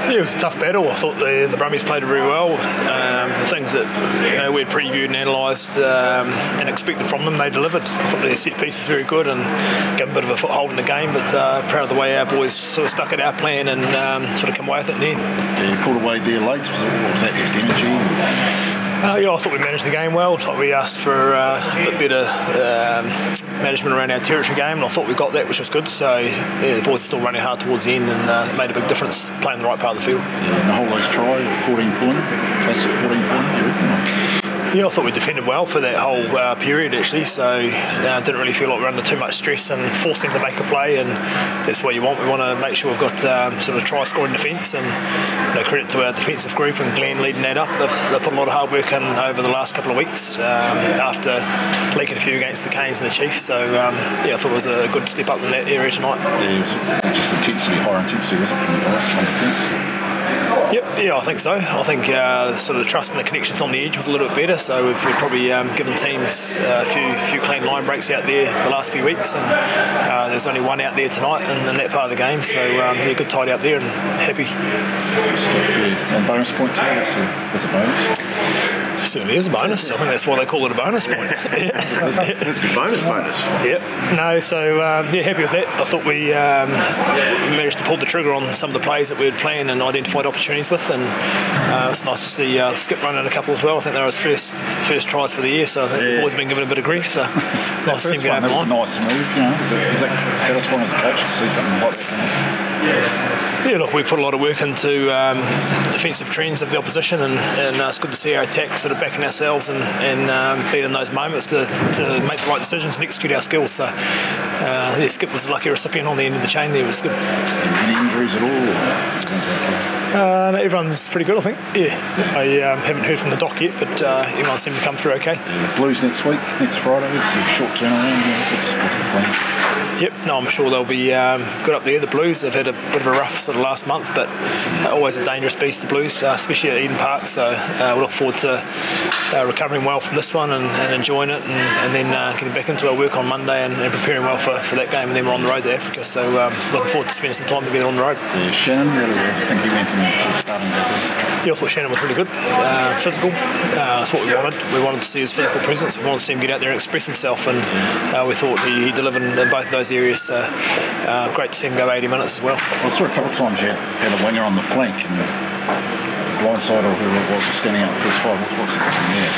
Yeah, it was a tough battle. I thought the Brumbies played it very well. The things that we'd previewed and analysed and expected from them, they delivered. I thought their set piece is very good and gave them a bit of a foothold in the game, but proud of the way our boys sort of stuck at our plan and sort of come away with it in the end. Yeah, you pulled away there late. Was that just energy? Yeah, I thought we managed the game well. Like we asked for a bit better management around our territory game, and I thought we got that, which was good. So yeah, the boys are still running hard towards the end, and it made a big difference playing the right part of the field. Yeah, and the whole race try, 14-point, classic 14-point. Yeah, I thought we defended well for that whole period actually, so didn't really feel like we were under too much stress and forced them to make a play, and that's what you want. We want to make sure we've got sort of try-scoring defence, and credit to our defensive group and Glenn leading that up. They've put a lot of hard work in over the last couple of weeks after leaking a few against the Canes and the Chiefs, so yeah, I thought it was a good step up in that area tonight. Yeah, it was just intensity, higher intensity, was it, from the guys on defence? Yep, yeah, I think so. I think sort of the trust and the connections on the edge was a little bit better, so we've probably given teams a few clean line breaks out there the last few weeks, and there's only one out there tonight in that part of the game, so yeah, good tidy up there and happy. And bonus point too, that's a bonus. Certainly is a bonus. I think that's why they call it a bonus point. That's a good bonus. Yep. No, so yeah, happy with that. I thought we managed to pull the trigger on some of the plays that we had planned and identified opportunities with, and it's nice to see Skip running a couple as well. I think they were his first tries for the year, so I think the boys have been given a bit of grief, so nice to see him get over the line. That was a nice move, you know. Is that satisfying as a coach to see something like that come up? Yeah, look, we put a lot of work into defensive trends of the opposition, and it's good to see our attack sort of backing ourselves and being in those moments to make the right decisions and execute our skills. So, yeah, Skip was a lucky recipient on the end of the chain there. It was good. Any injuries at all? No, everyone's pretty good, I think. Yeah, I haven't heard from the doc yet, but everyone seemed to come through okay. Yeah, Blues next week, next Friday. It's a short turnaround. What's the plan? Yep, no, I'm sure they'll be good up there. The Blues, they've had a bit of a rough sort of last month, but always a dangerous beast, the Blues, especially at Eden Park. So we look forward to recovering well from this one and enjoying it, and then getting back into our work on Monday and preparing well for that game. And then we're on the road to Africa, so looking forward to spending some time together on the road. Yeah, Shannon, really, I think he went in sort of starting back. Yeah, I thought Shannon was really good, physical. That's what we wanted. We wanted to see his physical presence. We wanted to see him get out there and express himself, and we thought he delivered in both of those areas. So great to see him go 80 minutes as well. I saw a couple of times you had a winger on the flank, and the blind side or whoever it was standing out in the first five. What's the thing there?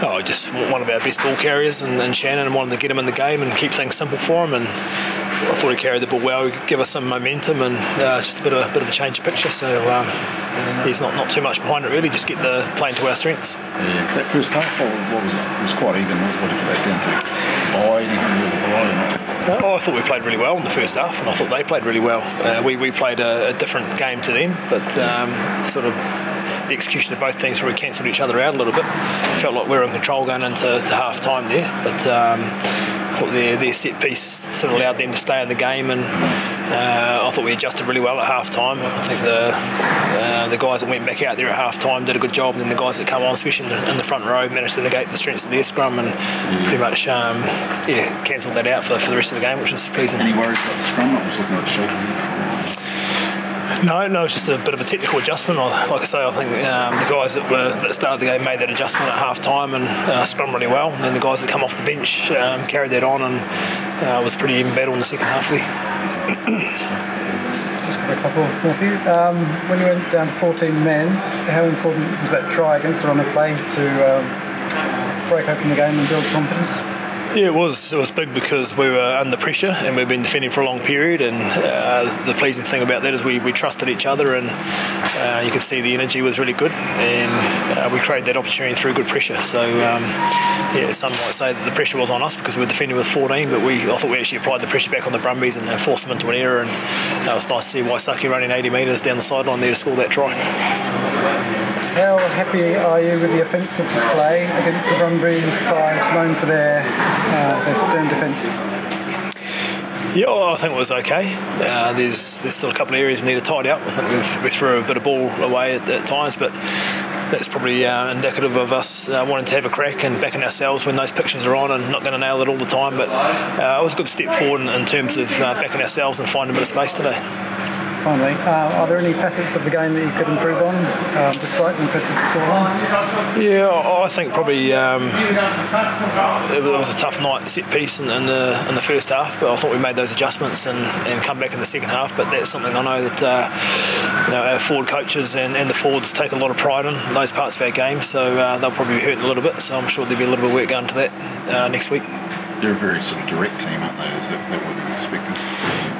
Oh, just one of our best ball carriers, and Shannon, and wanted to get him in the game and keep things simple for him. And I thought he carried the ball well, give us some momentum and just a bit of a change of picture. So he's not too much behind it really. Just get the playing to our strengths. Yeah, that first half, what was it? It was quite even. What did you get that down to? I thought we played really well in the first half, and I thought they played really well. We played a different game to them, but sort of the execution of both things where we cancelled each other out a little bit. Felt like we were in control going into half time there, but I thought their set piece sort of allowed them to stay in the game, and I thought we adjusted really well at half time. I think the guys that went back out there at half time did a good job, and then the guys that come on, especially in the front row, managed to negate the strengths of their scrum and pretty much cancelled that out for the rest of the game, which was pleasing. Any worries about the scrum? I was looking at the sheet. No, it's just a bit of a technical adjustment. Like I say, I think the guys that started the game made that adjustment at half time and scrum really well, and then the guys that come off the bench carried that on, and was pretty even battle in the second half there. Just got a couple more for you. When you went down to 14 men, how important was that try against the run of play to break open the game and build confidence? Yeah, it was big because we were under pressure and we've been defending for a long period, and the pleasing thing about that is we trusted each other, and you could see the energy was really good, and we created that opportunity through good pressure. So some might say that the pressure was on us because we were defending with 14, but I thought we actually applied the pressure back on the Brumbies and forced them into an error, and it was nice to see Waisaki running 80 metres down the sideline there to score that try. How happy are you with the offensive display against the Brumbies side, known for their stern defence? Yeah, I think it was okay. There's still a couple of areas we need to tidy up. I think we threw a bit of ball away at times, but that's probably indicative of us wanting to have a crack and backing ourselves when those pictures are on, and not going to nail it all the time. But it was a good step forward in terms of backing ourselves and finding a bit of space today. finally, are there any facets of the game that you could improve on, despite the impressive scoreline? Yeah, I think probably it was a tough night set piece in the first half, but I thought we made those adjustments and come back in the second half. But that's something I know that our forward coaches and the forwards take a lot of pride in those parts of our game, so they'll probably be hurting a little bit. So I'm sure there'll be a little bit of work going to that next week. They're a very sort of direct team, aren't they? Is that what we were expecting?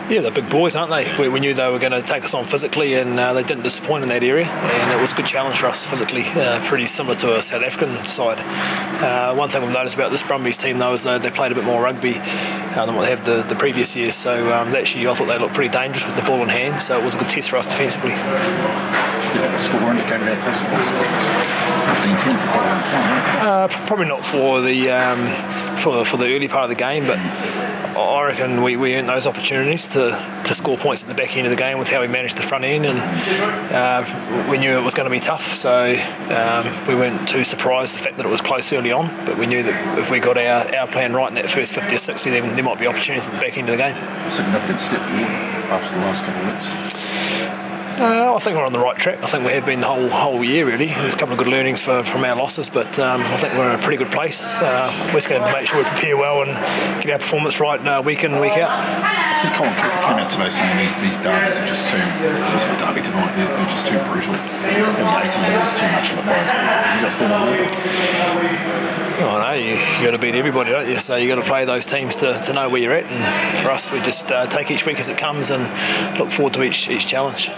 Yeah, they're big boys, aren't they? We knew they were going to take us on physically, and they didn't disappoint in that area, and it was a good challenge for us physically, pretty similar to a South African side. One thing we've noticed about this Brumbies team, though, is they played a bit more rugby than what they have the previous years, so actually I thought they looked pretty dangerous with the ball in hand, so it was a good test for us defensively. Do you think the score indicated how close it was? 15-10 for quite a long time. Probably not for the early part of the game, but I reckon we earned those opportunities to score points at the back end of the game with how we managed the front end, and we knew it was going to be tough, so we weren't too surprised the fact that it was close early on, but we knew that if we got our plan right in that first 50 or 60, then there might be opportunities at the back end of the game. A significant step forward after the last couple of weeks. I think we're on the right track. I think we have been the whole year, really. There's a couple of good learnings from our losses, but I think we're in a pretty good place. We're just going to make sure we prepare well and get our performance right week in, week out. I think Colin came out today saying these derbies are just too, derby tonight, they're just too brutal. And 80 years too much of a bias. You guys thought of that? Oh no, you got to beat everybody, don't you? So you got to play those teams to know where you're at. And for us, we just take each week as it comes and look forward to each challenge.